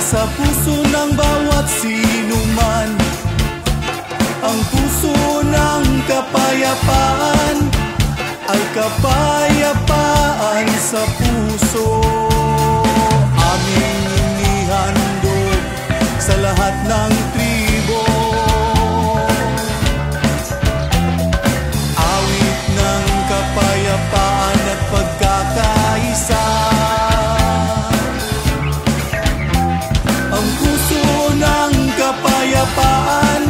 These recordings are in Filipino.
nasa puso ng bawat sinuman. Ang puso ng kapayapaan ay kapayapaan sa puso. Aming inihandog sa lahat ng tribo, awit ng kapayapaan at pagkakaisa. Ang puso ng kapayapaan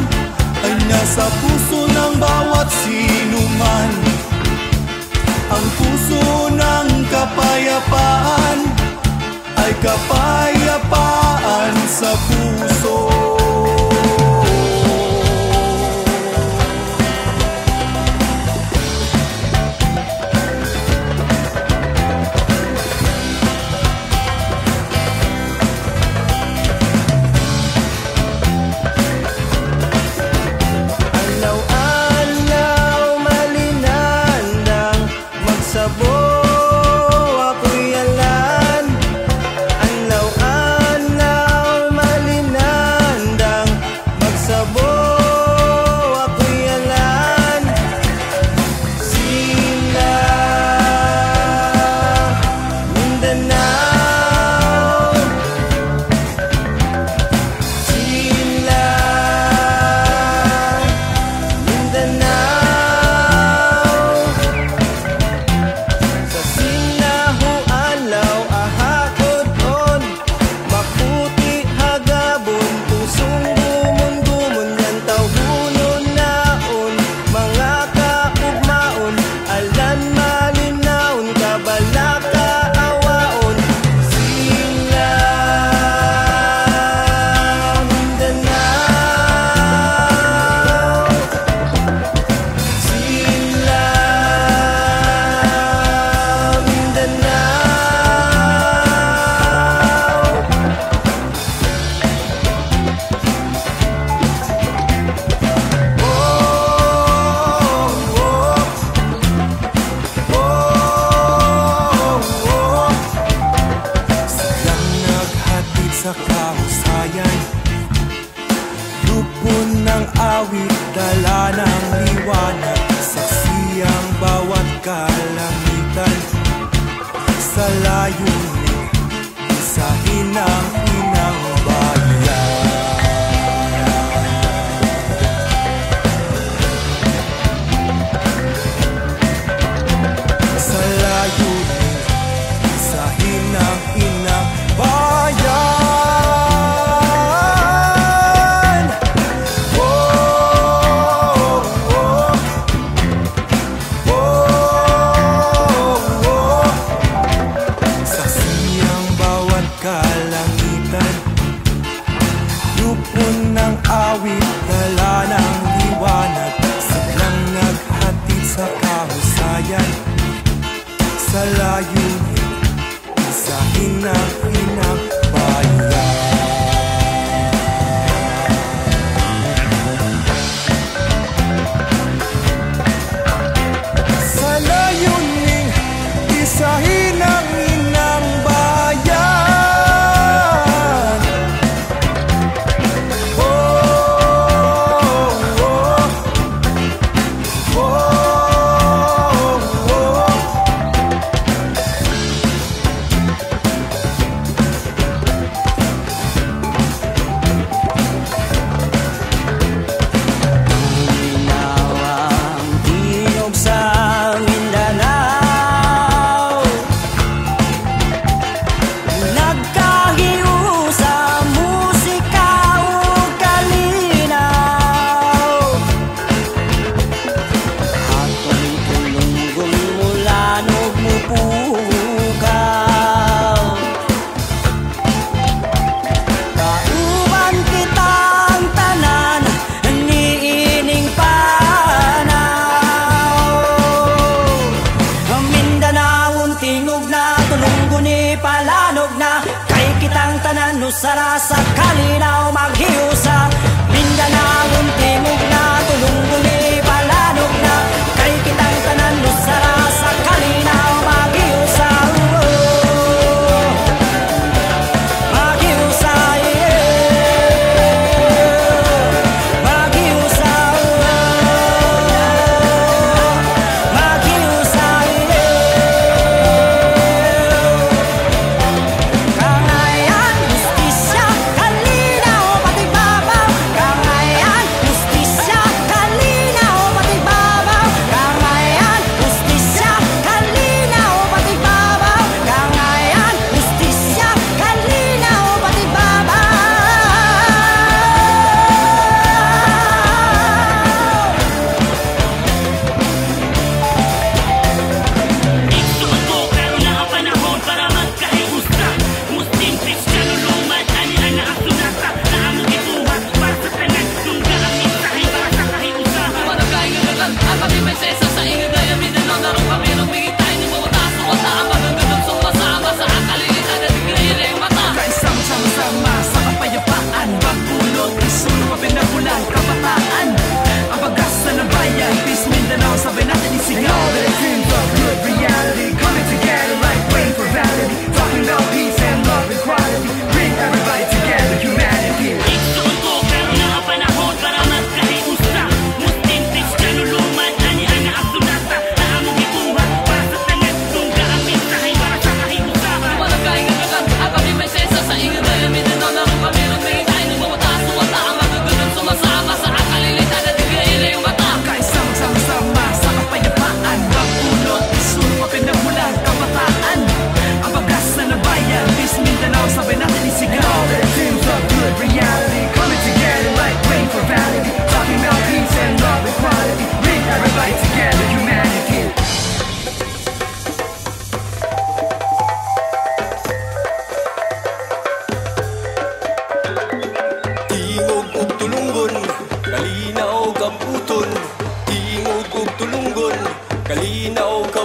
ay nasa puso ng bawat sinuman. Ang puso ng kapayapaan ay kapayapaan sa puso. Sa kahusayan, grupo ng awit, dala ng liwanag, saksi ang bawat kalangitan. Sa layunin, isahin ang inang bayan. Sa layunin, isahin ang inang bayan. Kalangitan, grupo ng awit, dala ng liwanag, siglang naghatid sa kahusayan. Sa layunin, isahin ang inang bayan. Sa layunin, isahin ang inang bayan. Sara sa kalinaw maghiusa, Mindanao timog na tulungguni palanog na, kay kitang tanan sara sa kalinaw maghiusa, maghiusa.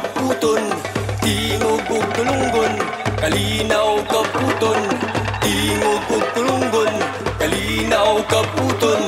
kaputon, tingog ug tulunggon, kalinaw kaputon, tingog ug tulunggon, kalinaw kaputon.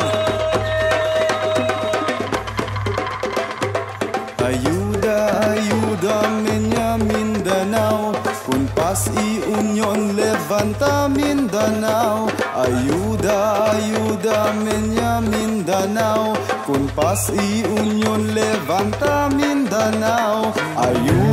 Ayuda, ayuda, Menya Mindanao, kun pas y unión levanta Mindanao. Ayuda, ayuda, Menya Mindanao, kun pas y unión levanta Mindanao. Ayuda.